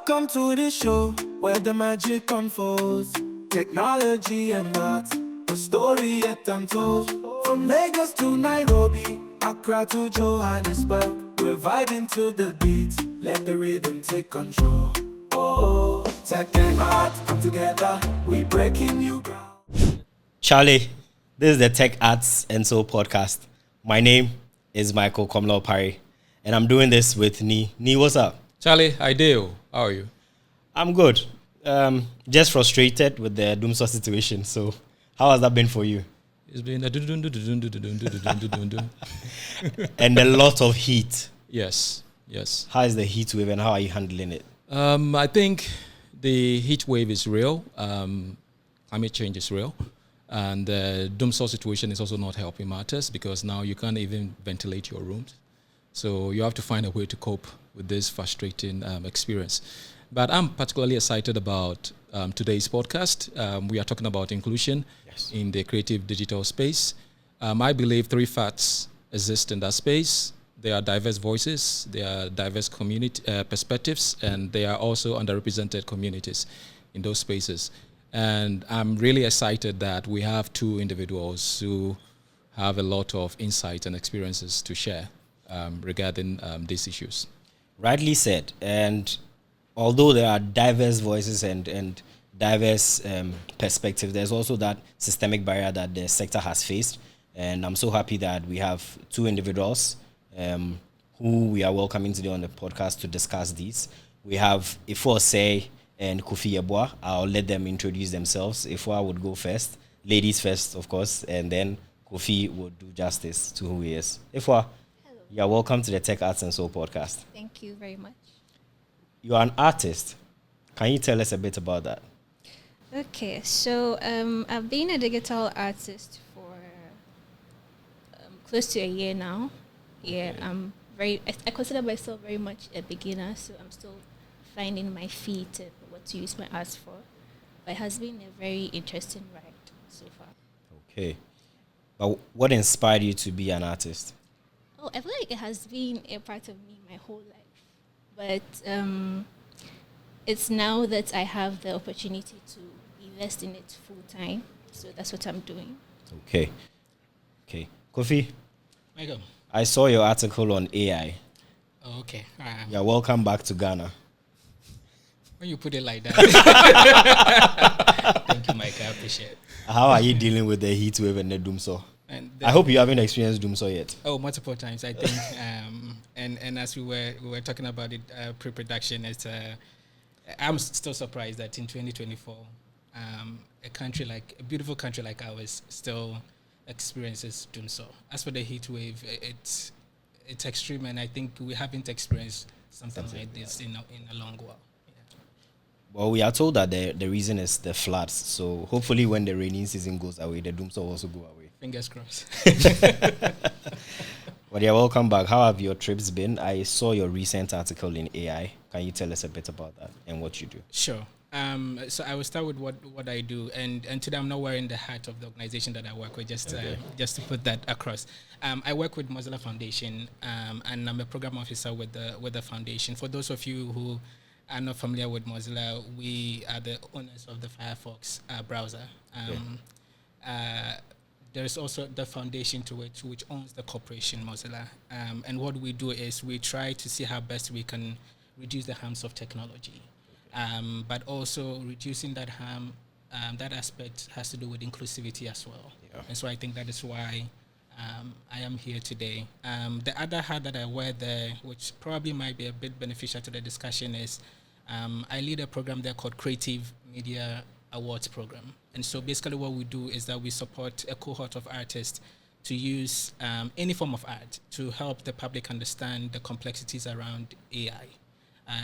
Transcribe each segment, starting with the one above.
Welcome to the show where the magic unfolds. Technology and art, a story yet untold. From Lagos to Nairobi, Accra to Johannesburg, we're vibing to the beat. Let the rhythm take control. Oh, tech and art come together, we breaking new ground. Charlie, this is the Tech Arts and Soul podcast. My name is Michael Komlo Pari, and I'm doing this with Ni. Ni, what's up? Charlie, I do. How are you? I'm good. Just frustrated with the Doomsaw situation. So, how has that been for you? It's been a And a lot of heat. Yes. How is the heat wave and how are you handling it? I think the heat wave is real. Climate change is real. And the doomsaw situation is also not helping matters because now you can't even ventilate your rooms. So you have to find a way to cope with this frustrating experience. But I'm particularly excited about today's podcast. We are talking about inclusion in the creative digital space. I believe three facts exist in that space. There are diverse voices, there are diverse community perspectives, and there are also underrepresented communities in those spaces. And I'm really excited that we have two individuals who have a lot of insight and experiences to share regarding these issues. Rightly said. And although there are diverse voices and diverse perspectives, there's also that systemic barrier that the sector has faced. And I'm so happy that we have two individuals who we are welcoming today on the podcast to discuss these. We have Ifo and Kofi Yeboah. I'll let them introduce themselves. Ifo would go first, ladies first, of course, and then Kofi would do justice to who he is. Ifo, you are welcome to the Tech Arts and Soul podcast. Thank you very much. You are an artist. Can you tell us a bit about that? Okay, so I've been a digital artist for close to a year now. Yeah, Okay. I consider myself very much a beginner, so I'm still finding my feet and what to use my art for. But it has been a very interesting ride so far. Okay. But what inspired you to be an artist? Oh, I feel like it has been a part of me my whole life. But it's now that I have the opportunity to invest in it full time. So that's what I'm doing. Okay. Kofi, Michael. I saw your article on AI. Oh, okay. You're welcome back to Ghana. When you put it like that. Thank you, Mike. I appreciate it. How are you dealing with the heat wave and the doomsaw? And I hope you haven't experienced doomsaw yet. Oh, multiple times, I think. And as we were talking about it pre-production, it's I'm still surprised that in 2024, a beautiful country like ours still experiences doomsaw. As for the heat wave, it's extreme, and I think we haven't experienced something like this in a long while. Well, we are told that the reason is the floods. So hopefully when the rainy season goes away, the doomsaw will also go away. Fingers crossed. Well, yeah, welcome back. How have your trips been? I saw your recent article in AI. Can you tell us a bit about that and what you do? Sure. So I will start with what I do, and today I'm not wearing the hat of the organization that I work with, just to put that across. I work with Mozilla Foundation, and I'm a program officer with the foundation. For those of you who are not familiar with Mozilla, we are the owners of the Firefox browser. There's also the foundation to it, which owns the corporation Mozilla. And what we do is we try to see how best we can reduce the harms of technology. But also reducing that harm, that aspect has to do with inclusivity as well. Yeah. And so I think that is why I am here today. The other hat that I wear there, which probably might be a bit beneficial to the discussion, is I lead a program there called Creative Media Awards Program. And so basically what we do is that we support a cohort of artists to use any form of art to help the public understand the complexities around AI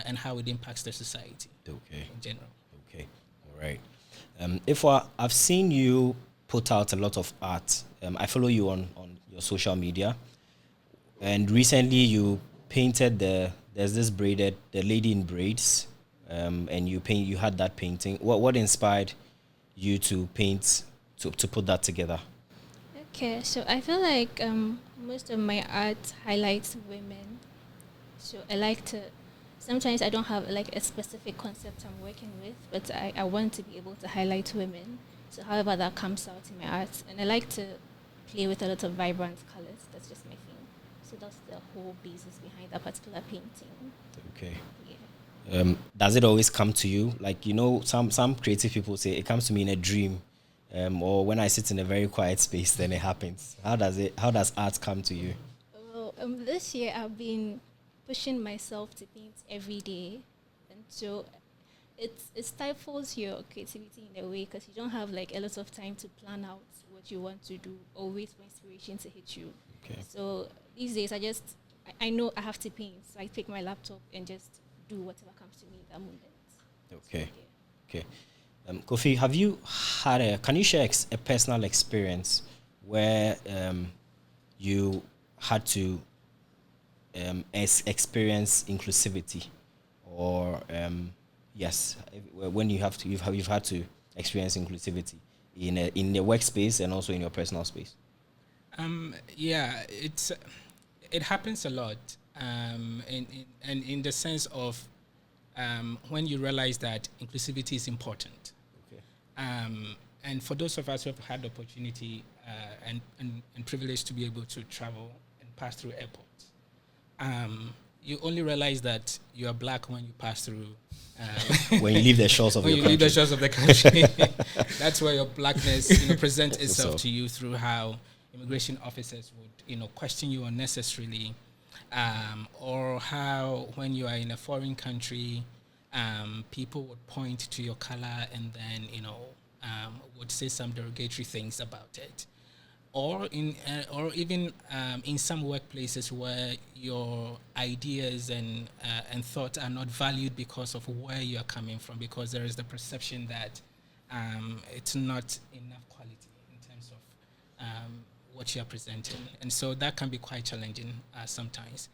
and how it impacts the society in general. Okay, all right. If I've seen you put out a lot of art. I follow you on your social media. And recently you painted there's this the lady in braids, and you had that painting. What inspired you to paint, to put that together? Okay, so I feel like most of my art highlights women. So I like to sometimes I don't have like a specific concept I'm working with, but I want to be able to highlight women. So however that comes out in my art. And I like to play with a lot of vibrant colors. That's just my thing. So that's the whole basis behind that particular painting. Okay. Yeah. Does it always come to you? Like, you know, some creative people say it comes to me in a dream, or when I sit in a very quiet space, then it happens. How does art come to you? Well, this year I've been pushing myself to paint every day, and so it stifles your creativity in a way because you don't have like a lot of time to plan out what you want to do or wait for inspiration to hit you. Okay. So these days I know I have to paint, so I take my laptop and just do whatever comes to me in that moment. Okay. So, yeah. Okay. Kofi, have you can you share a personal experience where you had to experience inclusivity, or yes, when you've had to experience inclusivity in the workspace and also in your personal space? Yeah, it happens a lot, in the sense of when you realize that inclusivity is important. Okay. And for those of us who have had the opportunity and privilege to be able to travel and pass through airports, you only realize that you are black when you pass through. When you leave the shores of when your you country. leave the shores of the country, that's where your blackness presents itself to you through how immigration officers would question you unnecessarily, or how when you are in a foreign country, people would point to your color and then would say some derogatory things about it, or even in some workplaces where your ideas and thoughts are not valued because of where you are coming from, because there is the perception that it's not enough quality in terms of what you are presenting, and so that can be quite challenging sometimes.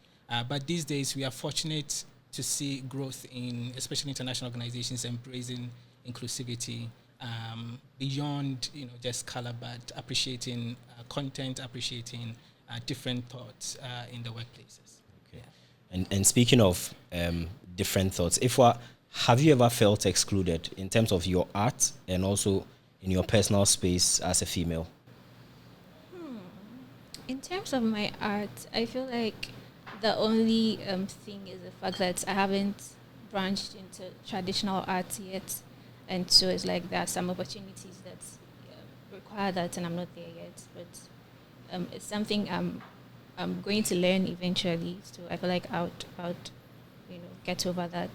But these days, we are fortunate to see growth in, especially international organizations, embracing inclusivity beyond just color, but appreciating content, appreciating different thoughts in the workplaces. Okay. And speaking of different thoughts, have you ever felt excluded in terms of your art and also in your personal space as a female? In terms of my art, I feel like the only thing is the fact that I haven't branched into traditional art yet, and so it's like there are some opportunities that require that, and I'm not there yet. But it's something I'm going to learn eventually. So I feel like I would get over that.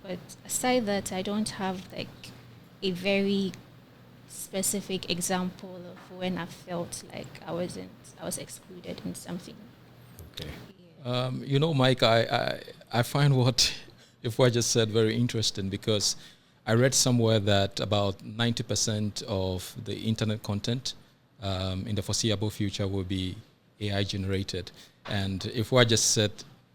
But aside that, I don't have like a very specific example of when I felt like I was excluded in something. Okay. Yeah. Mike, I find what Ifwa just said very interesting, because I read somewhere that about 90% of the internet content in the foreseeable future will be AI generated. And Ifwa just said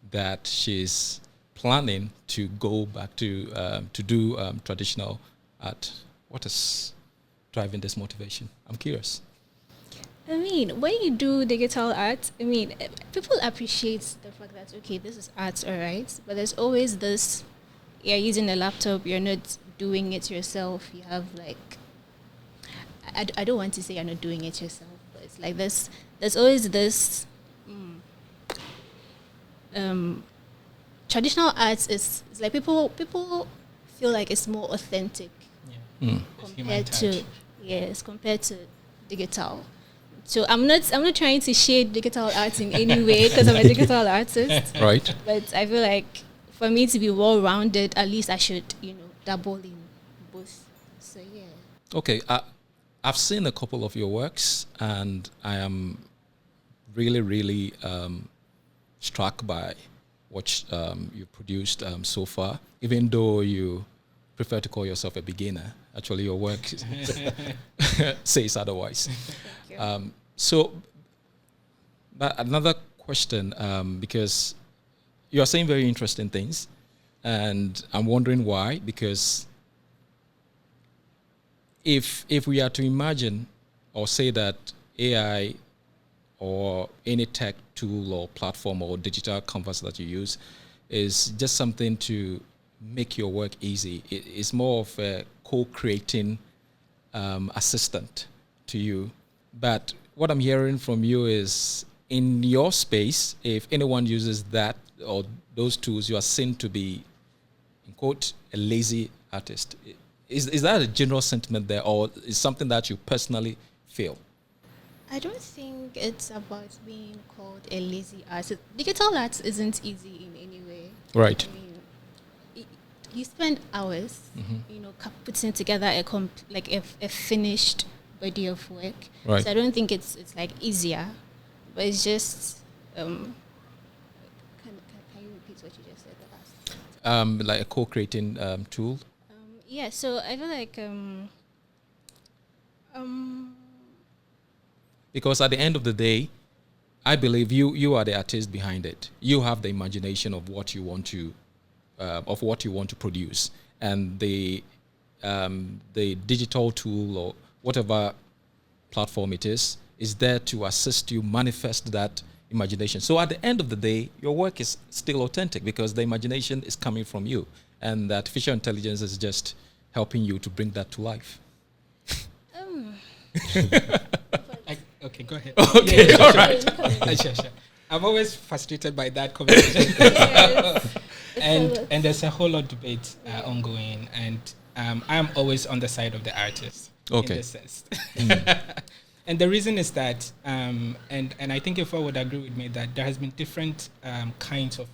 that she's planning to go back to do traditional art. What is driving this motivation? I'm curious. I mean, when you do digital art, people appreciate the fact that, okay, this is art, all right, but there's always this, you're using a laptop, you're not doing it yourself, you have like, I don't want to say you're not doing it yourself, but it's like this, there's always this, traditional arts is like people feel like it's more authentic compared to digital. So I'm not trying to shade digital art in any way because I'm a digital artist. Right. But I feel like for me to be well-rounded, at least I should, dabble in both. So yeah. Okay, I've seen a couple of your works, and I am really, really struck by what you produced so far. Even though you prefer to call yourself a beginner, actually your work says otherwise. But another question, because you're saying very interesting things, and I'm wondering why. Because if we are to imagine or say that AI or any tech tool or platform or digital canvas that you use is just something to make your work easy. It's more of a co-creating assistant to you. But what I'm hearing from you is, in your space, if anyone uses that or those tools, you are seen to be, in quote, a lazy artist. Is that a general sentiment there, or is something that you personally feel? I don't think it's about being called a lazy artist. Digital art isn't easy in any way. Right. I mean, you spend hours, putting together a finished body of work. Right. So I don't think it's like easier, but it's just. Can you repeat what you just said the last? Like a co-creating tool. Yeah. So I feel like Because at the end of the day, I believe you are the artist behind it. You have the imagination of what you want to produce, and the digital tool or whatever platform it is there to assist you manifest that imagination. So at the end of the day, your work is still authentic because the imagination is coming from you, and the artificial intelligence is just helping you to bring that to life. Okay, go ahead. Okay, Yeah, all sure, right. Sure. I'm always frustrated by that conversation. And there's a whole lot of debate ongoing, and I'm always on the side of the artist. Okay. In this sense. And the reason is that, and I think if I would agree with me, that there has been different kinds of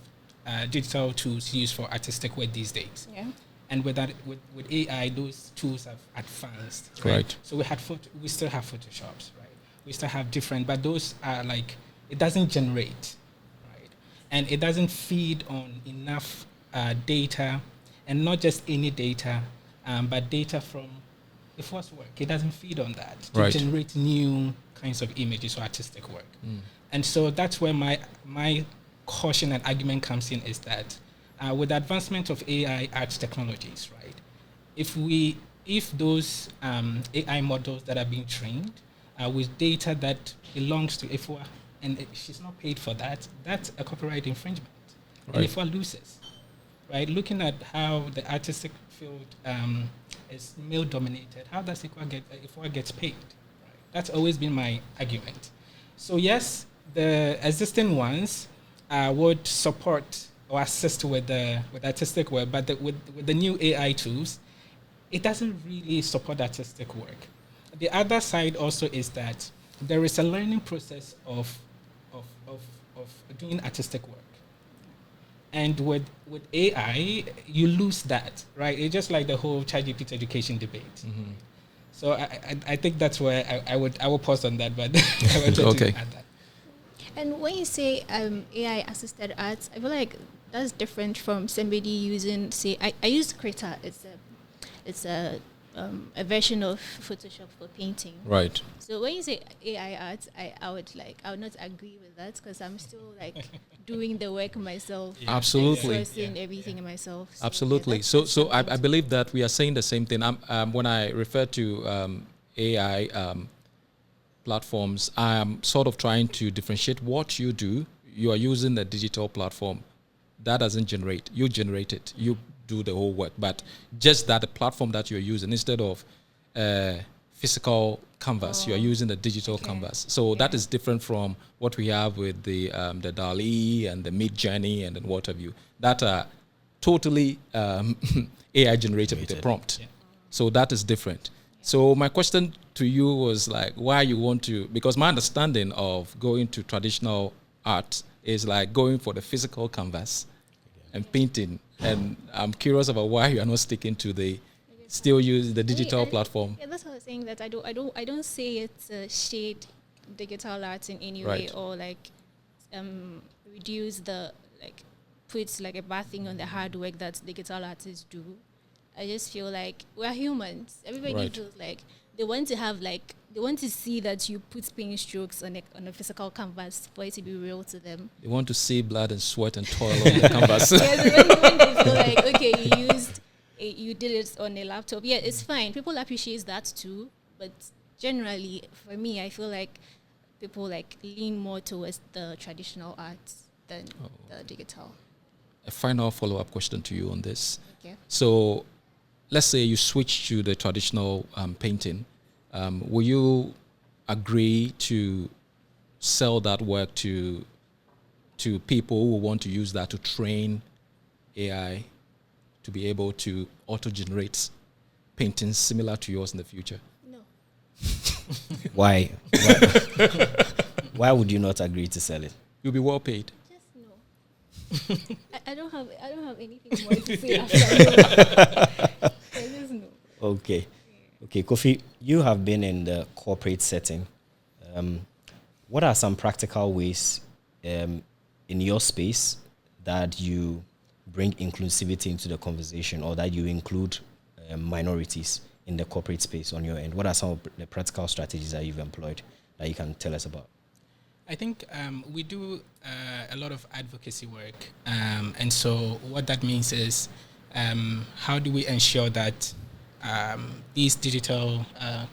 digital tools used for artistic work these days. yeah. And with that, with AI, those tools have advanced. Right. So we still have Photoshops, right? We still have different, but those are like, it doesn't generate, right? And it doesn't feed on enough data, and not just any data, but data from the first work. It doesn't feed on that to Right. generate new kinds of images or artistic work. And so that's where my caution and argument comes in, is that with the advancement of AI art technologies, right? If those AI models that are being trained with data that belongs to IFWA, and she's not paid for that, that's a copyright infringement. Right. And IFWA loses, right? Looking at how the artistic field is male-dominated, how does IFWA gets paid? Right? That's always been my argument. So yes, the existing ones would support or assist with artistic work, but with the new AI tools, it doesn't really support artistic work. The other side also is that there is a learning process of doing artistic work. And with AI, you lose that, right? It's just like the whole ChatGPT education debate. Mm-hmm. So I think that's where I would pause on that, but I wanted Okay. to add that. And when you say AI assisted art, I feel like that's different from somebody using, say, I use Krita. It's a version of Photoshop for painting. Right. So when you say AI art, I would not agree with that, because I'm still like doing the work myself. Yeah. Absolutely. Sourcing everything myself. So Absolutely. yeah, So I that's believe that we are saying the same thing. When I refer to AI platforms, I'm sort of trying to differentiate what you do. You are using a digital platform. That doesn't generate. You generate it. You do the whole work. But just that the platform that you're using, instead of physical canvas, you are using a digital canvas. So that is different from what we have with the DALL-E and the Mid Journey and then what have you. That are totally AI generated with a prompt. Yeah. So that is different. So my question to you was like, why you want to, because my understanding of going to traditional art is like going for the physical canvas and painting. And I'm curious about why you are not sticking to still use the digital platform. Yeah, that's what I was saying, that I don't say it's shade digital art in any way, or like reduce put like a bad thing on the hard work that digital artists do. I just feel like we're humans. Everybody feels like they want to see that you put paint strokes on a physical canvas for it to be real to them. They want to see blood and sweat and toil on the canvas. Yes, when they feel like, okay, you did it on a laptop. Yeah, it's fine. People appreciate that too. But generally, for me, I feel like people like lean more towards the traditional arts than the digital. a final follow-up question to you on this. Okay. So, let's say you switch to the traditional painting. Will you agree to sell that work to people who want to use that to train AI to be able to auto-generate paintings similar to yours in the future? No. Why? Why would you not agree to sell it? You'll be well paid. Just no. I don't have anything more to say after no. I just no. Okay. Okay, Kofi, you have been in the corporate setting. What are some practical ways in your space that you bring inclusivity into the conversation, or that you include minorities in the corporate space on your end? What are some of the practical strategies that you've employed that you can tell us about? I think we do a lot of advocacy work. And so what that means is how do we ensure that these digital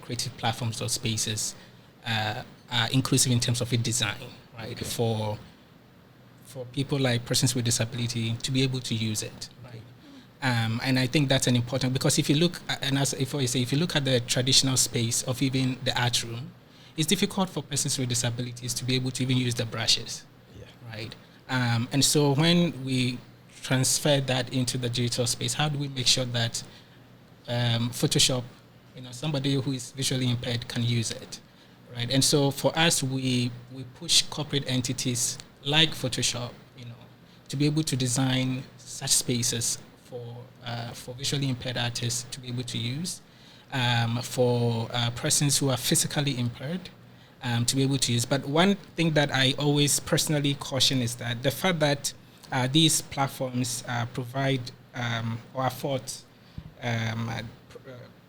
creative platforms or spaces are inclusive in terms of its design, right? Okay. For people like persons with disability to be able to use it, right? And I think that's an important, because if you look, if you look at the traditional space of even the art room, it's difficult for persons with disabilities to be able to even use the brushes, right? And so when we transfer that into the digital space, how do we make sure that Photoshop, somebody who is visually impaired can use it, right? And so for us, we push corporate entities like Photoshop, to be able to design such spaces for visually impaired artists to be able to use, for persons who are physically impaired to be able to use. But one thing that I always personally caution is that the fact that these platforms provide or afford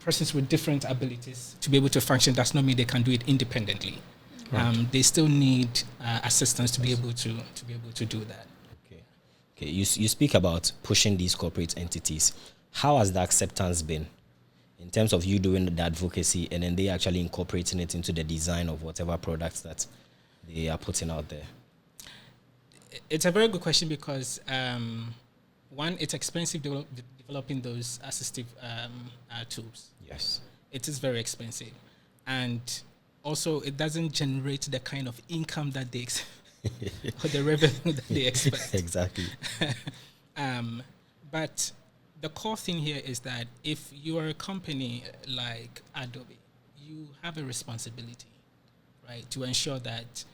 persons with different abilities to be able to function does not mean they can do it independently. Right. They still need assistance to be able to do that. Okay. You speak about pushing these corporate entities. How has the acceptance been in terms of you doing the advocacy and then they actually incorporating it into the design of whatever products that they are putting out there? It's a very good question because one, it's expensive developing those assistive tools. Yes. It is very expensive. And also, it doesn't generate the kind of income that they or the revenue that they expect. Exactly. But the core thing here is that if you are a company like Adobe, you have a responsibility, right, to ensure that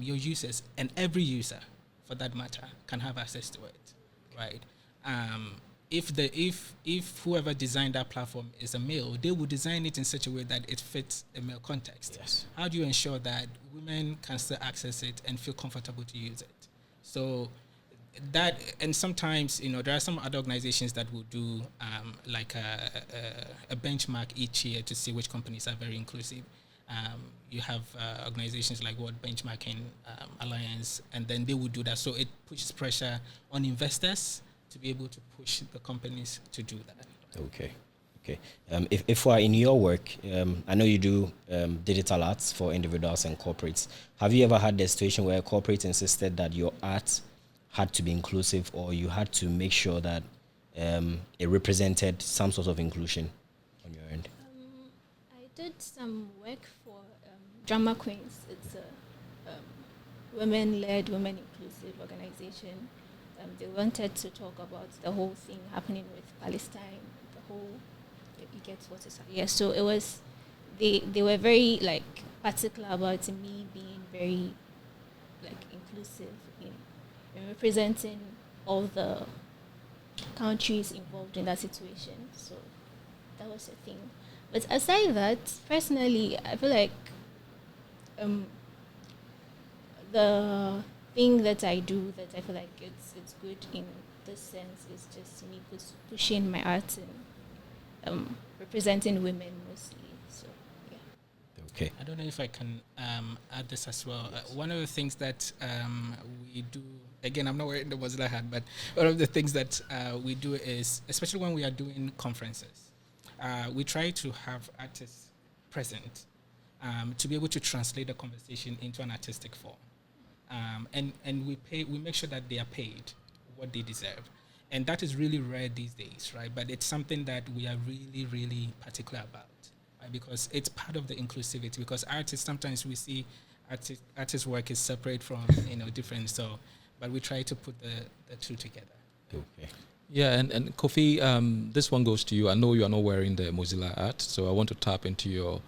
your users, and every user for that matter, can have access to it, right? If whoever designed that platform is a male, they will design it in such a way that it fits a male context. Yes. How do you ensure that women can still access it and feel comfortable to use it? So that, and sometimes, there are some other organizations that will do like a benchmark each year to see which companies are very inclusive. You have organizations like World Benchmarking Alliance, and then they will do that. So it pushes pressure on investors to be able to push the companies to do that. Okay. If we're in your work, I know you do digital arts for individuals and corporates. Have you ever had the situation where a corporate insisted that your art had to be inclusive, or you had to make sure that it represented some sort of inclusion on your end? I did some work for Drama Queens. It's a women-led, women-inclusive organization. They wanted to talk about the whole thing happening with Palestine, the whole, you get what is happening. Yeah, so it was, they were very particular about me being very inclusive in representing all the countries involved in that situation. So that was the thing. But aside that, personally, I feel like the thing that I do that I feel like it's good in this sense is just me pushing my art and representing women mostly. So yeah. Okay. I don't know if I can add this as well. One of the things that we do, again, I'm not wearing the Mozilla hat, but one of the things that we do is, especially when we are doing conferences, we try to have artists present to be able to translate the conversation into an artistic form. And we make sure that they are paid what they deserve. And that is really rare these days, right? But it's something that we are really, really particular about, right? Because it's part of the inclusivity. Because artists, sometimes we see artist work is separate from, different. So, but we try to put the two together. Okay. Yeah, and Kofi, this one goes to you. I know you are not wearing the Mozilla hat, so I want to tap into your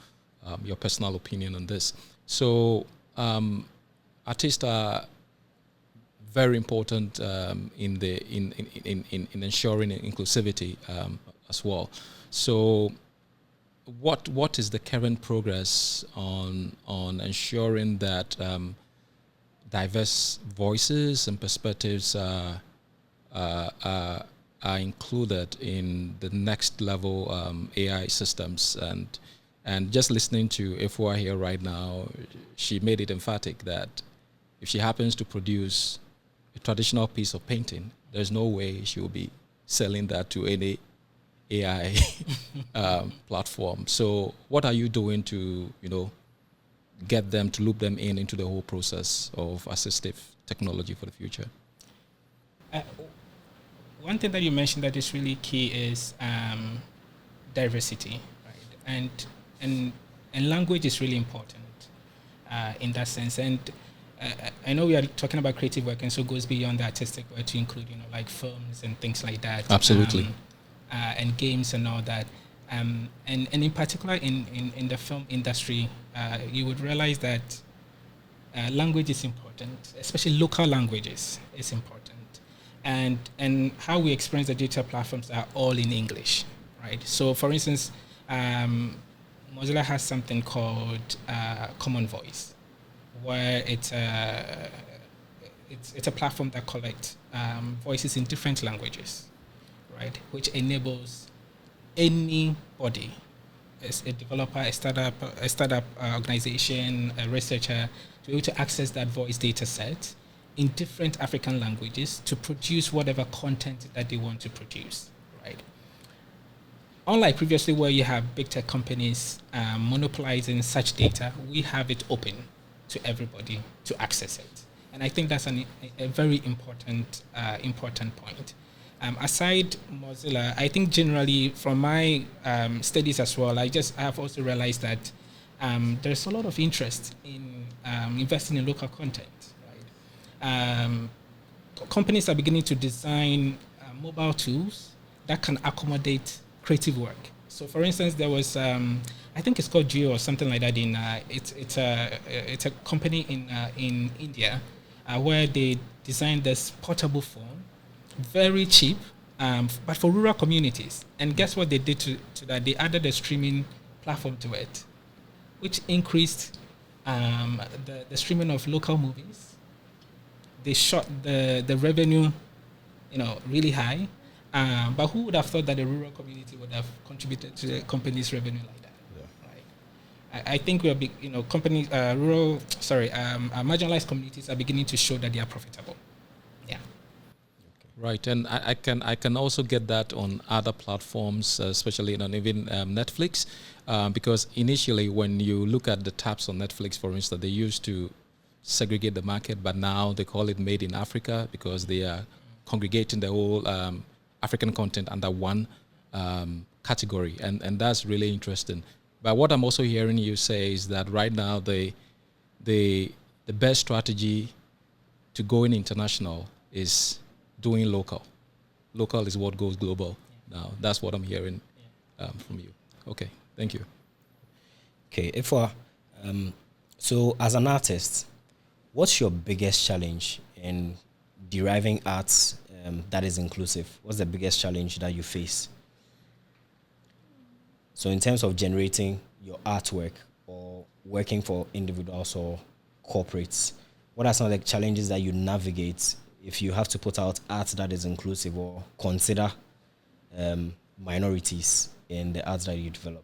personal opinion on this. So, artists are very important in ensuring inclusivity as well. So, what is the current progress on ensuring that diverse voices and perspectives are included in the next level AI systems? And just listening to Ifua here right now, she made it emphatic that if she happens to produce a traditional piece of painting, there's no way she will be selling that to any AI platform. So what are you doing to, get them, to loop them into the whole process of assistive technology for the future? One thing that you mentioned that is really key is diversity, right? And language is really important in that sense. And I know we are talking about creative work, and so it goes beyond the artistic work to include, like films and things like that. Absolutely. And games and all that. And in particular in the film industry, you would realize that language is important, especially local languages is important. And how we experience the digital platforms are all in English, right? So for instance, Mozilla has something called Common Voice, where it's a platform that collects voices in different languages, right? Which enables anybody, a developer, a startup organization, a researcher, to be able to access that voice data set in different African languages to produce whatever content that they want to produce, right? Unlike previously where you have big tech companies monopolizing such data, we have it open to everybody to access it. And I think that's a very important point. Aside Mozilla, I think generally from my studies as well, I have also realized that there's a lot of interest in investing in local content. Right? Companies are beginning to design mobile tools that can accommodate creative work. So, for instance, there was I think it's called Geo or something like that. It's a company in India where they designed this portable phone, very cheap, but for rural communities. And guess what they did to that? They added a streaming platform to it, which increased the streaming of local movies. They shot the revenue, really high. But who would have thought that the rural community would have contributed to the company's revenue like that? Yeah. Right? I think we are big, companies, marginalized communities are beginning to show that they are profitable. Yeah. Right, and I can also get that on other platforms, especially on even Netflix, because initially when you look at the tabs on Netflix, for instance, they used to segregate the market, but now they call it Made in Africa because they are congregating the whole African content under one category, and that's really interesting. But what I'm also hearing you say is that right now the best strategy to going international is doing local. Local is what goes global. Now that's what I'm hearing from you. Okay, thank you. Okay, so as an artist, what's your biggest challenge in deriving arts that is inclusive? What's the biggest challenge that you face? So in terms of generating your artwork or working for individuals or corporates, what are some of the challenges that you navigate if you have to put out art that is inclusive or consider minorities in the arts that you develop?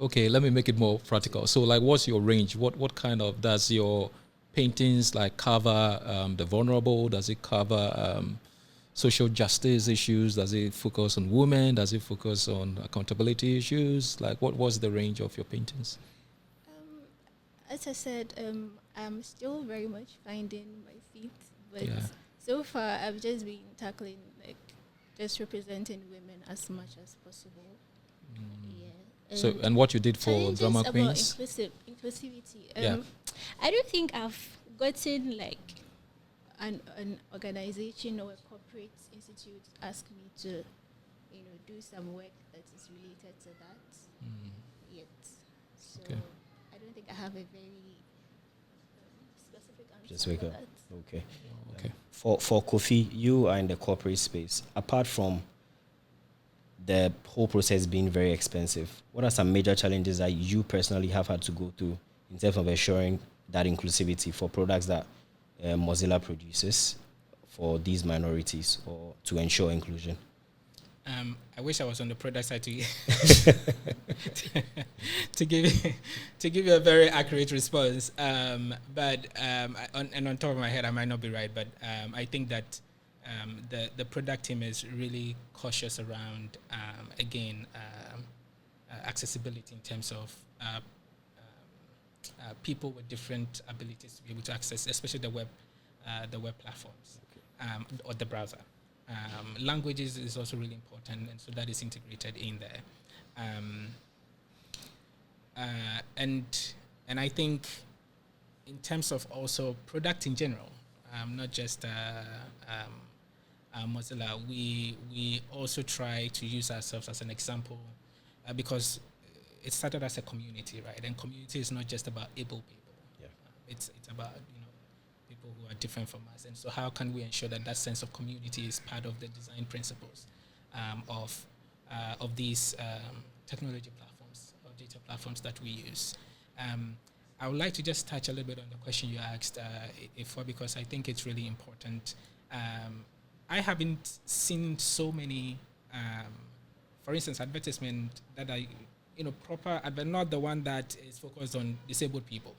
Okay, let me make it more practical. So, like, what's your range? What kind of, does your paintings like cover the vulnerable? Does it cover social justice issues? Does it focus on women? Does it focus on accountability issues? Like, what was the range of your paintings? As I said, I'm still very much finding my feet, but Yeah. so far I've just been tackling like just representing women as much as possible. Yeah. So, and what you did for Challenges Drama about Queens? inclusivity. Yeah. I don't think I've gotten like an organization or a corporate institute ask me to, do some work that is related to that yet. So Okay. I don't think I have a very specific answer Just wake for up. that. Okay. Okay. For Kofi, you are in the corporate space. Apart from the whole process being very expensive, what are some major challenges that you personally have had to go through in terms of ensuring that inclusivity for products that Mozilla produces for these minorities, or to ensure inclusion? I wish I was on the product side to to give you a very accurate response. But on top of my head, I might not be right. But I think that the product team is really cautious around accessibility in terms of people with different abilities to be able to access, especially the web platforms or the browser. Languages is also really important, and so that is integrated in there. And I think in terms of also product in general, not just Mozilla, we also try to use ourselves as an example because it started as a community, right? And community is not just about able people. Yeah. It's about people who are different from us, and so how can we ensure that that sense of community is part of the design principles of these technology platforms or data platforms that we use? I would like to just touch a little bit on the question you asked, because I think it's really important. I haven't seen so many, for instance, advertisement that are proper advert, not the one that is focused on disabled people,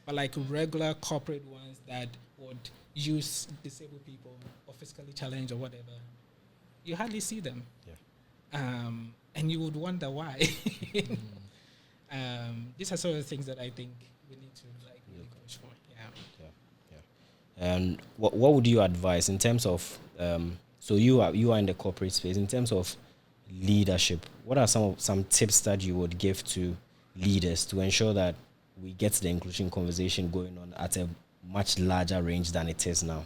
but like regular corporate ones that would use disabled people or physically challenged or whatever. You hardly see them. Yeah. And you would wonder why. These are sort of things that I think we need to really push for. And what would you advise in terms of so you are in the corporate space, in terms of leadership? What are some tips that you would give to leaders to ensure that we get the inclusion conversation going on at a much larger range than it is now?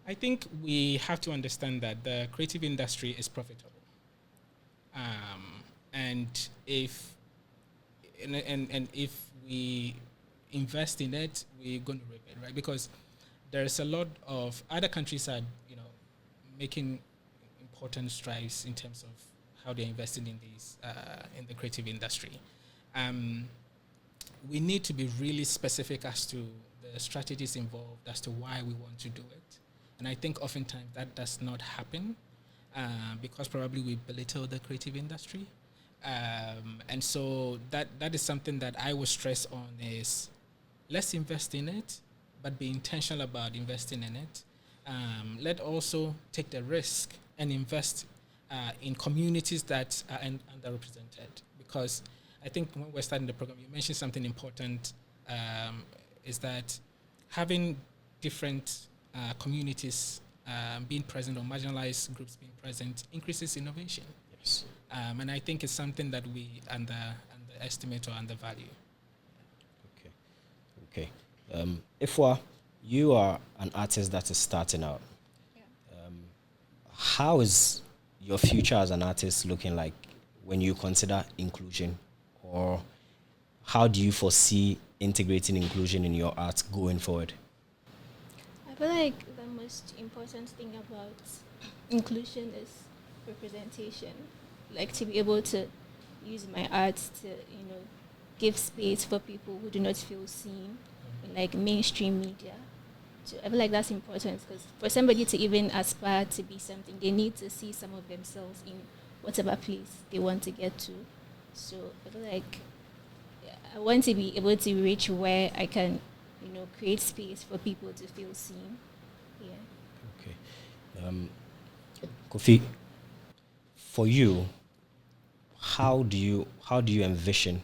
I think we have to understand that the creative industry is profitable, and if we invest in it, we're going to reap it, right? Because there's a lot of other countries are making important strides in terms of how they're investing in these in the creative industry. We need to be really specific as to the strategies involved, as to why we want to do it. And I think oftentimes that does not happen because probably we belittle the creative industry. And so that is something that I would stress on is let's invest in it, but be intentional about investing in it. Let also take the risk and invest in communities that are underrepresented. Because I think when we're starting the program, you mentioned something important, is that having different communities being present or marginalized groups being present increases innovation. Yes. And I think it's something that we underestimate or undervalue. Okay. Ifwa, you are an artist that is starting out. Yeah. How is your future as an artist looking like when you consider inclusion? Or how do you foresee integrating inclusion in your art going forward? I feel like the most important thing about inclusion is representation. Like to be able to use my art to, give space for people who do not feel seen in like mainstream media. So I feel like that's important because for somebody to even aspire to be something, they need to see some of themselves in whatever place they want to get to. So I feel like I want to be able to reach where I can, create space for people to feel seen. Yeah. Kofi, for you, how do you envision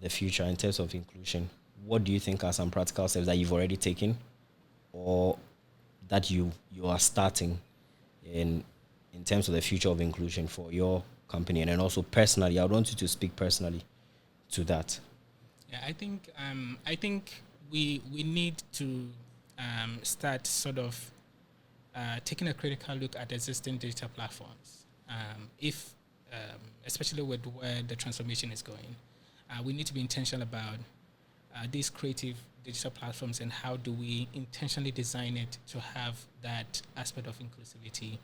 the future in terms of inclusion? What do you think are some practical steps that you've already taken, or that you are starting in terms of the future of inclusion for your company? And then also personally, I would want you to speak personally to that. Yeah, I think we need to start sort of taking a critical look at existing digital platforms. If especially with where the transformation is going, we need to be intentional about these creative digital platforms and how do we intentionally design it to have that aspect of inclusivity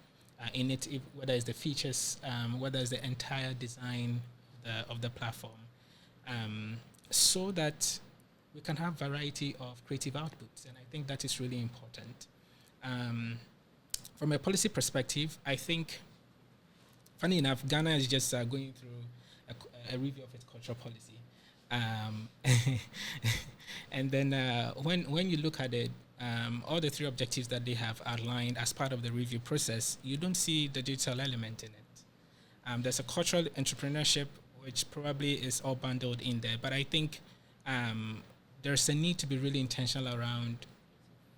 in it, whether it's the features, whether it's the entire design of the platform, so that we can have variety of creative outputs. And I think that is really important. From a policy perspective, I think, funny enough, Ghana is just going through a review of its cultural policy. And then when you look at it, all the three objectives that they have outlined as part of the review process, you don't see the digital element in it. There's a cultural entrepreneurship, which probably is all bundled in there, but I think there's a need to be really intentional around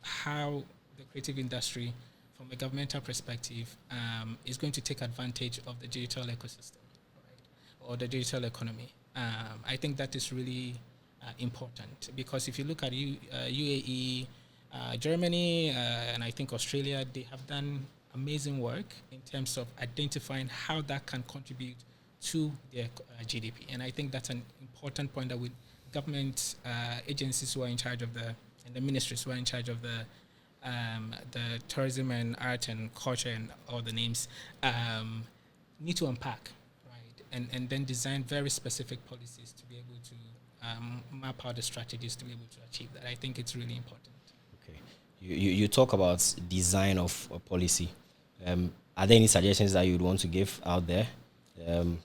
how the creative industry, from a governmental perspective, is going to take advantage of the digital ecosystem, right, or the digital economy. I think that is really important, because if you look at UAE, Germany, and I think Australia, they have done amazing work in terms of identifying how that can contribute to their GDP. And I think that's an important point that with government agencies who are in charge of and the ministries who are in charge of the tourism and art and culture and all the names need to unpack, right? And then design very specific policies to be able to map out the strategies to be able to achieve that. I think it's really important. Okay. You talk about design of a policy. Are there any suggestions that you'd want to give out there?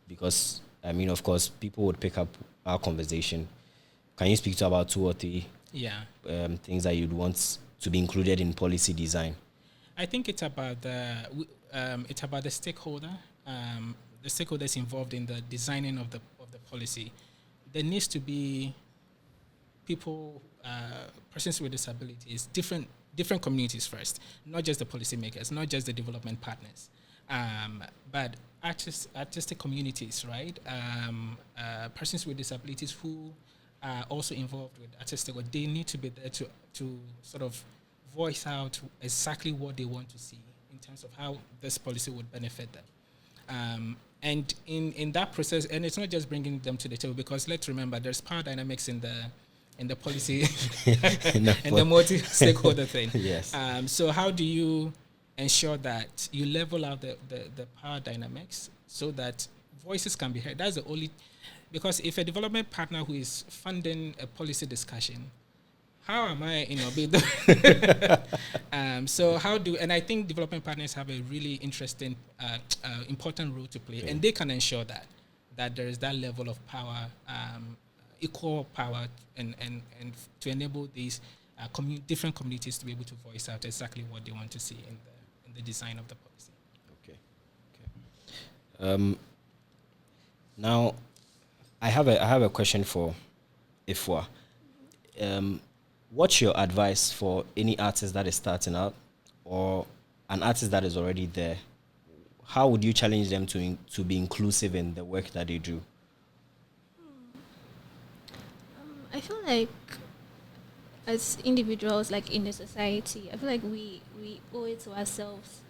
Because, I mean, of course, people would pick up our conversation. Can you speak to about 2 or 3 things that you'd want to be included in policy design? I think it's about the stakeholder, the stakeholders involved in the designing of the policy. There needs to be people, persons with disabilities, different communities first, not just the policymakers, not just the development partners, but artistic communities, right? Persons with disabilities who are also involved with artistic work. They need to be there to sort of voice out exactly what they want to see in terms of how this policy would benefit them. And in that process, and it's not just bringing them to the table, because let's remember there's power dynamics in the policy and the multi-stakeholder thing. Yes. So how do you ensure that you level out the power dynamics so that voices can be heard? That's the only, because if a development partner who is funding a policy discussion, how am I, so how do, and I think development partners have a really interesting, important role to play, and they can ensure that there is that level of power, equal power, and to enable these different communities to be able to voice out exactly what they want to see in the design of the policy. Okay. Now, I have a question for Ifwa. What's your advice for any artist that is starting out, or an artist that is already there? How would you challenge them to be inclusive in the work that they do? I feel like as individuals, like in the society, I feel like we owe it to ourselves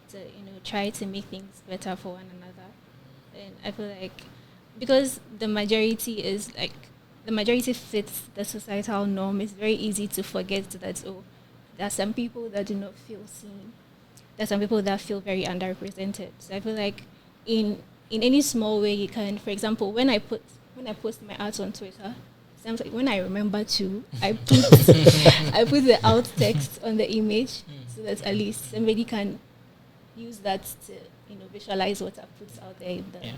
to try to make things better for one another. And I feel like because the majority fits the societal norm, it's very easy to forget that there are some people that do not feel seen. There are some people that feel very underrepresented. So I feel like in any small way you can, for example, when I post my art on Twitter, sometimes like when I remember to, I put the alt text on the image so that at least somebody can use that to visualize what I put out there in the.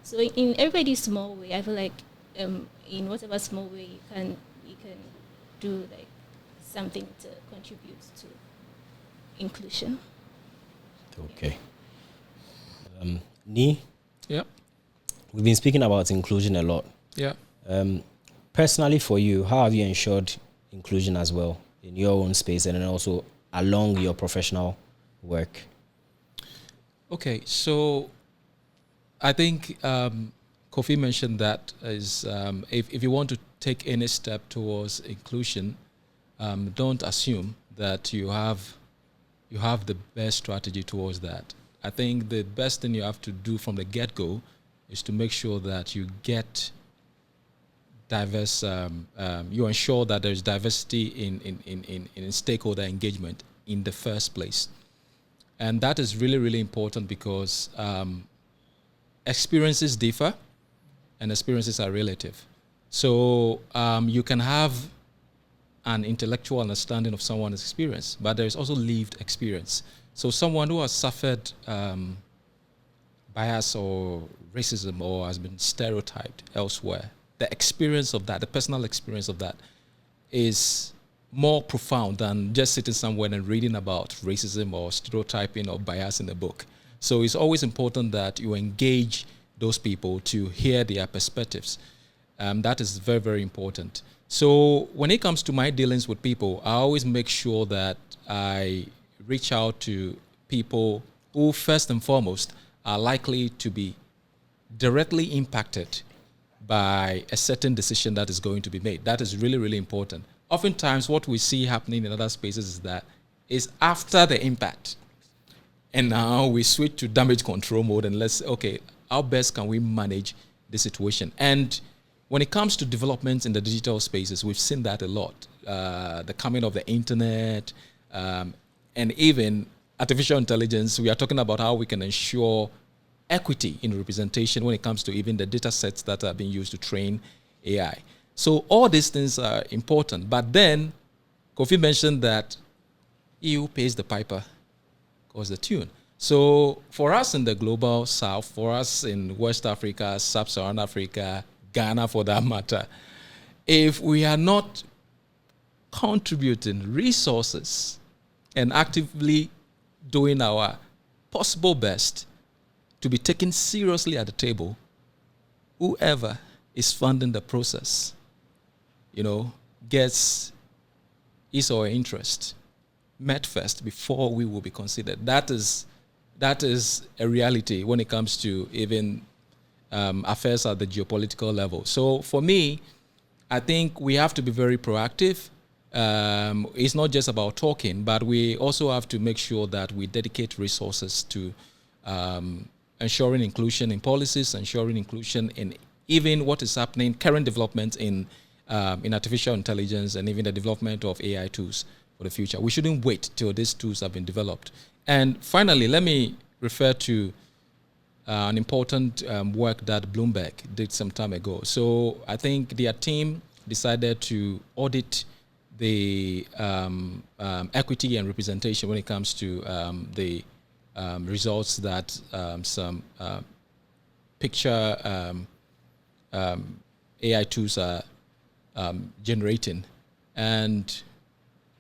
So in everybody's small way, I feel like in whatever small way you can do like something to contribute to inclusion. Okay. Ni, Yeah. we've been speaking about inclusion a lot. Yeah. Personally, for you, how have you ensured inclusion as well in your own space and then also along your professional work? Okay, so I think Kofi mentioned that if you want to take any step towards inclusion, don't assume that you have the best strategy towards that. I think the best thing you have to do from the get-go is to make sure that you get diverse. You ensure that there's diversity in stakeholder engagement in the first place. And that is really, really important because experiences differ and experiences are relative. So you can have an intellectual understanding of someone's experience, but there's also lived experience. So someone who has suffered bias or racism or has been stereotyped elsewhere, the experience of that, the personal experience of that is more profound than just sitting somewhere and reading about racism or stereotyping or bias in a book. So it's always important that you engage those people to hear their perspectives. That is very, very important. So when it comes to my dealings with people, I always make sure that I reach out to people who, first and foremost, are likely to be directly impacted by a certain decision that is going to be made. That is really, really important. Oftentimes, what we see happening in other spaces is that is after the impact. And now we switch to damage control mode and let's say, okay, how best can we manage the situation? And when it comes to developments in the digital spaces, we've seen that a lot. The coming of the internet and even artificial intelligence, we are talking about how we can ensure equity in representation when it comes to even the data sets that are being used to train AI. So all these things are important. But then Kofi mentioned that he who pays the piper calls the tune. So for us in the global south, for us in West Africa, Sub-Saharan Africa, Ghana for that matter, if we are not contributing resources and actively doing our possible best to be taken seriously at the table, whoever is funding the process, gets his or her interest met first before we will be considered. That is a reality when it comes to even affairs at the geopolitical level. So for me, I think we have to be very proactive. It's not just about talking, but we also have to make sure that we dedicate resources to ensuring inclusion in policies, ensuring inclusion in even what is happening, current developments in artificial intelligence and even the development of AI tools for the future. We shouldn't wait till these tools have been developed. And finally, let me refer to an important work that Bloomberg did some time ago. So I think their team decided to audit the equity and representation when it comes to the results that some picture AI tools are generating. And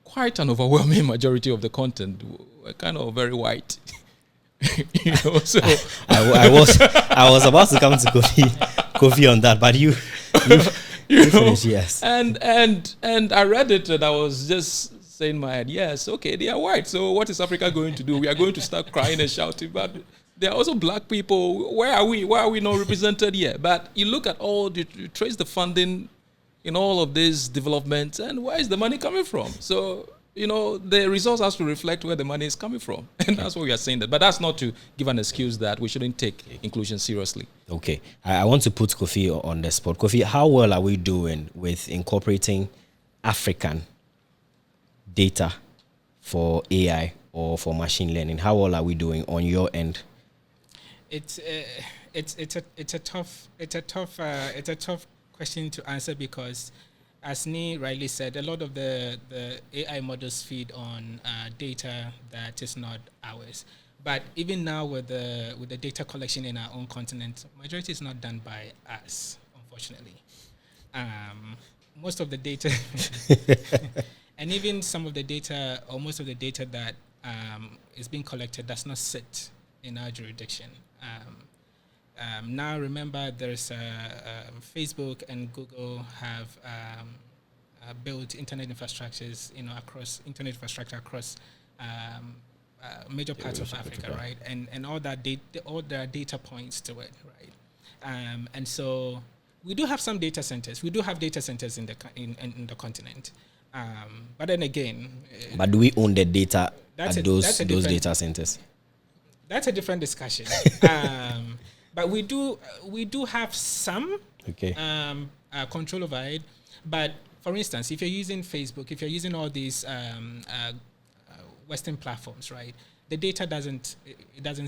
quite an overwhelming majority of the content were kind of very white. So I was about to come to Kofi on that, but you finish, yes. And I read it and I was just saying in my head, yes, okay, they are white. So what is Africa going to do? We are going to start crying and shouting, but there are also black people. Where are we? Why are we not represented here? But you look at you trace the funding in all of these developments, and where is the money coming from? So, the results has to reflect where the money is coming from. And that's what we are saying. But that's not to give an excuse that we shouldn't take inclusion seriously. Okay. I want to put Kofi on the spot. Kofi, how well are we doing with incorporating African data for AI or for machine learning? How well are we doing on your end? It's a tough question to answer because, as Ni rightly said, a lot of the AI models feed on data that is not ours. But even now with the data collection in our own continent, majority is not done by us, unfortunately. Most of the data, and even some of the data, or most of the data that is being collected does not sit in our jurisdiction. Now, remember, there's Facebook and Google have built internet infrastructures, across major parts of Africa, right? And all that all their data points to it, right? And so we do have some data centers. We do have data centers in the continent. But then again, but do we own the data at those data centers? That's a different discussion. But we do have some control over it. But for instance, if you're using Facebook, if you're using all these Western platforms, right, the data doesn't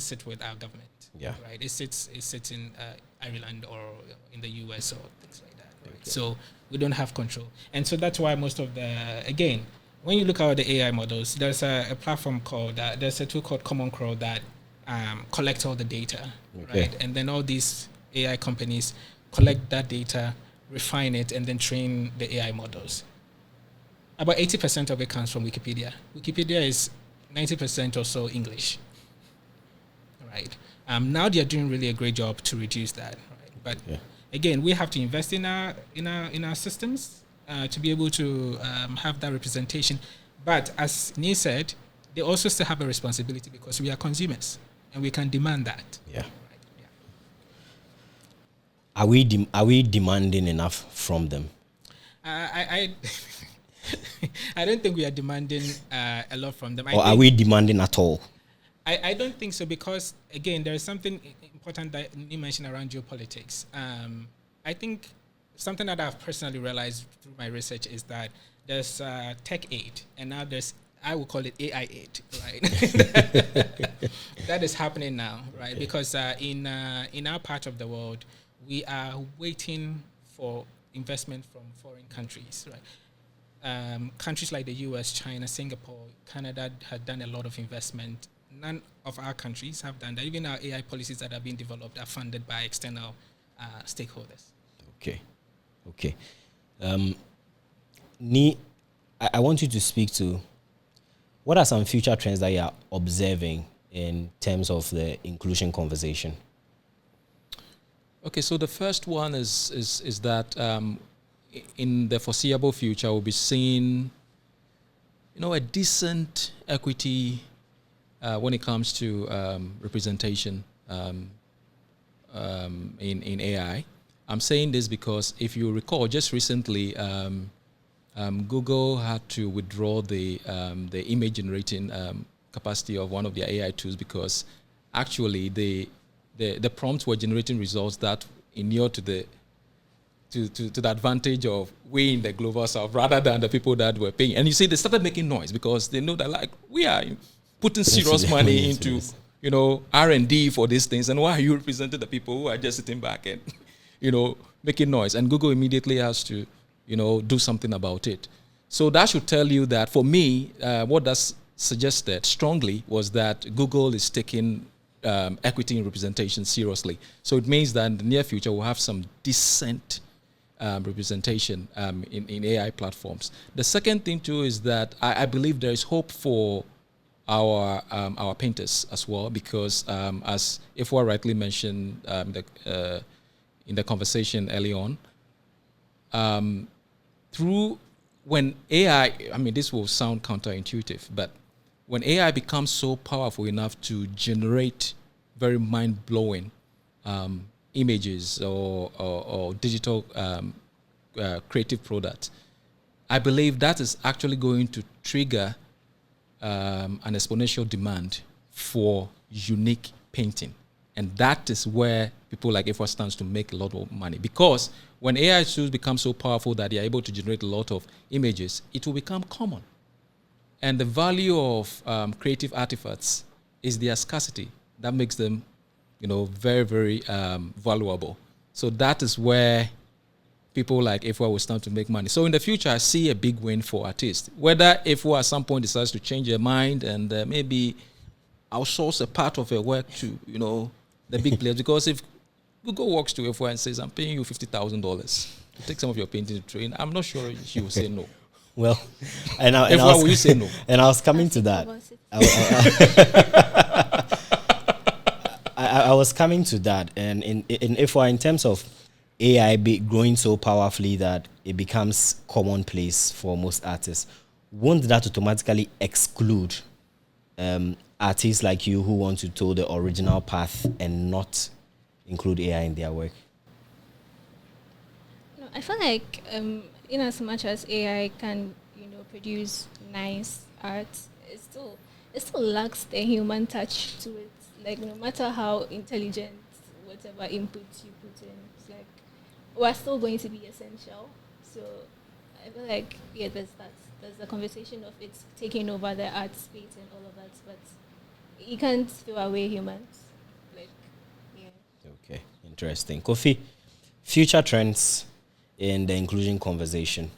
sit with our government. Yeah. Right. It sits in Ireland or in the US or things like that. Right? Okay. So we don't have control, and so that's why most of when you look at the AI models, there's a platform called there's a tool called Common Crawl that collects all the data, right? And then all these AI companies collect that data, refine it, and then train the AI models. About 80% of it comes from Wikipedia. Wikipedia is 90% or so English, right? Now they are doing really a great job to reduce that, right? But again, we have to invest in our systems to be able to have that representation. But as Neil said, they also still have a responsibility because we are consumers and we can demand that. Yeah. Right? Yeah. Are we demanding enough from them? I don't think we are demanding a lot from them. Or are we demanding at all? I don't think so, because again, there is something important that you mentioned around geopolitics. I think something that I've personally realized through my research is that there's tech aid, and now I will call it AI aid, right? That is happening now, right? Okay. Because in our part of the world, we are waiting for investment from foreign countries, right? Countries like the US, China, Singapore, Canada have done a lot of investment. None of our countries have done that. Even our AI policies that are being developed are funded by external stakeholders. Okay. I want you to speak to what are some future trends that you are observing in terms of the inclusion conversation? Okay, so the first one is that in the foreseeable future, we'll be seeing, a decent equity when it comes to representation in AI. I'm saying this because if you recall, just recently, Google had to withdraw the image generating capacity of one of their AI tools because actually the prompts were generating results that inure to the advantage of we in the global south rather than the people that were paying. And you see, they started making noise because they know that we are putting serious money into R&D for these things, and why are you representing the people who are just sitting back and making noise? And Google immediately has to do something about it. So that should tell you that for me, what that's suggested strongly was that Google is taking equity and representation seriously. So it means that in the near future we'll have some decent representation in AI platforms. The second thing too is that I believe there is hope for our painters as well, because as Ifwa rightly mentioned in the conversation early on, when AI, this will sound counterintuitive, but when AI becomes so powerful enough to generate very mind-blowing images or digital creative products, I believe that is actually going to trigger an exponential demand for unique painting. And that is where people like Ifwa stands to make a lot of money. Because when AI tools become so powerful that they are able to generate a lot of images, it will become common. And the value of creative artifacts is their scarcity. That makes them, very, very valuable. So that is where people like Ifwa will start to make money. So in the future, I see a big win for artists. Whether Ifwa at some point decides to change their mind and maybe outsource a part of her work to, the big players. Because if Google walks to Ifwa and says, I'm paying you $50,000 to take some of your painting to train, I'm not sure she will say no. Well, and I, If and I what was, will you say no? and I was coming to that. I was coming to that, and in terms of AI growing so powerfully that it becomes commonplace for most artists, won't that automatically exclude artists like you who want to tell the original path and not include AI in their work? No, I feel like in as much as AI can, produce nice art, it still lacks the human touch to it. Like no matter how intelligent whatever input you put in, it's like we're still going to be essential. So I feel like there's a conversation of it taking over the art space and all of that, but you can't throw away humans. Like yeah. Okay, interesting. Kofi, future trends in the inclusion conversation.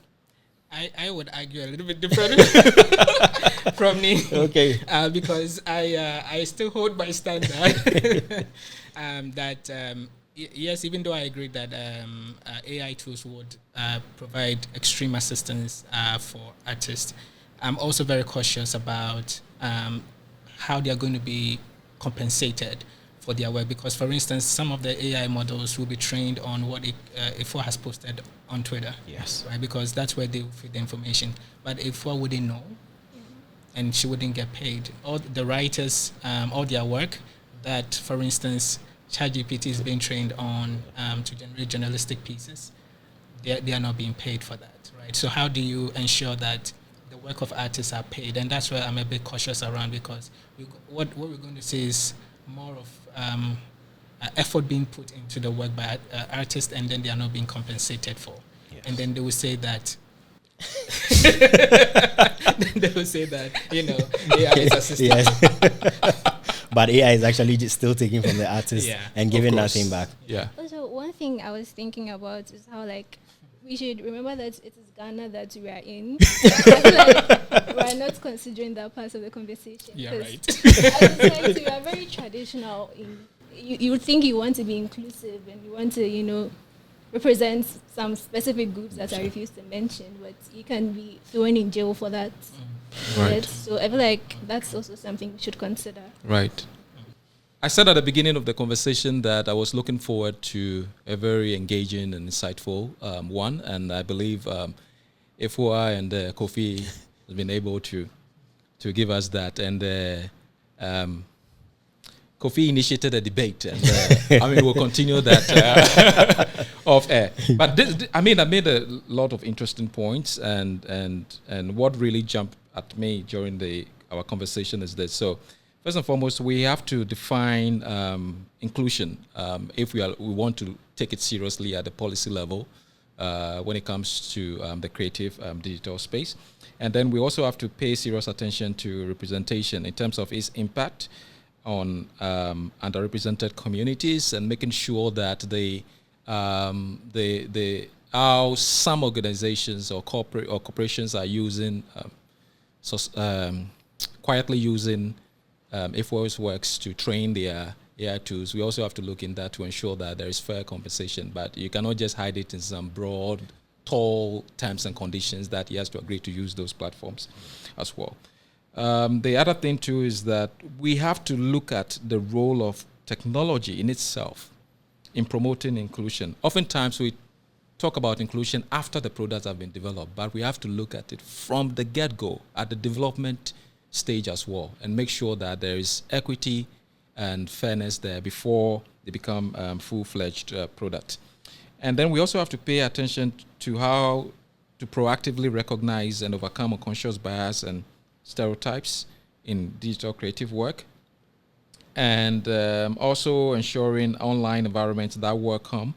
I would argue a little bit different from me. Okay. Because I still hold my stand that yes, even though I agree that AI tools would provide extreme assistance for artists, I'm also very cautious about how they are going to be compensated for their work. Because, for instance, some of the AI models will be trained on what IFO has posted on Twitter. Yes. Right, because that's where they feed the information. But IFO wouldn't know, and she wouldn't get paid. All the writers, all their work that, for instance, ChatGPT is being trained on to generate journalistic pieces, they are not being paid for that, right? So how do you ensure that the work of artists are paid? And that's where I'm a bit cautious around, because what we're going to see is more of effort being put into the work by artists, and then they are not being compensated for. Yes. And then they will say that they will say that, AI is assisting. Yes. But AI is actually just still taking from the artist and giving nothing back. Yeah. Also, one thing I was thinking about is how we should remember that it is Ghana that we are in. I feel like we're not considering that part of the conversation. Yeah, right. As a society, we are very traditional. You would think you want to be inclusive and you want to, represent some specific groups that I refuse to mention, but you can be thrown in jail for that. Right. So I feel like that's also something we should consider. Right. I said at the beginning of the conversation that I was looking forward to a very engaging and insightful one, and I believe Ifua and Kofi has been able to give us that. And Kofi initiated a debate, and we'll continue that off air. But I made a lot of interesting points, and what really jumped at me during our conversation is this. So, first and foremost, we have to define inclusion if we want to take it seriously at the policy level when it comes to the creative digital space. And then we also have to pay serious attention to representation in terms of its impact on underrepresented communities, and making sure that how some organizations or corporations are using quietly using IFO's works to train their AI tools. We also have to look in that to ensure that there is fair compensation, but you cannot just hide it in some broad, tall terms and conditions that he has to agree to use those platforms as well. The other thing too is that we have to look at the role of technology in itself in promoting inclusion. Oftentimes we talk about inclusion after the products have been developed, but we have to look at it from the get-go, at the development stage as well, and make sure that there is equity and fairness there before they become full-fledged products. And then we also have to pay attention to how to proactively recognize and overcome unconscious bias and stereotypes in digital creative work, and also ensuring online environments that welcome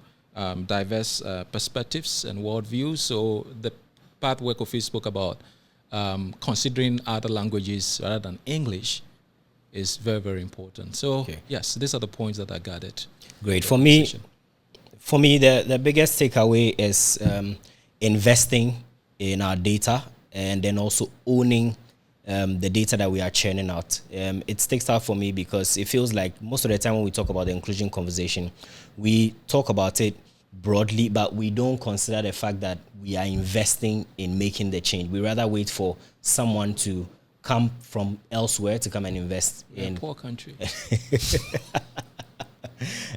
diverse perspectives and worldviews. So the part where Kofi spoke about considering other languages rather than English is very, very important. So yes, these are the points that I gathered. Great. For me, the biggest takeaway is investing in our data, and then also owning the data that we are churning out. It sticks out for me because it feels like most of the time when we talk about the inclusion conversation, we talk about it broadly, but we don't consider the fact that we are investing in making the change. We rather wait for someone to come from elsewhere to come and invest in poor country.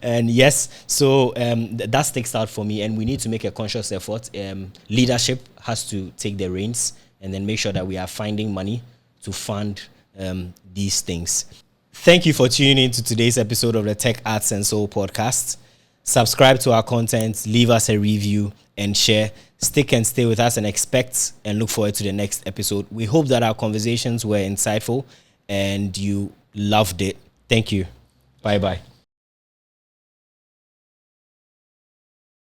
And yes, so that sticks out for me, and we need to make a conscious effort. Leadership has to take the reins and then make sure that we are finding money to fund these things. Thank you for tuning in to today's episode of the Tech Arts and Soul podcast. Subscribe to our content, leave us a review, and share. Stick and stay with us, and expect and look forward to the next episode. We hope that our conversations were insightful and you loved it. Thank you. Bye-bye.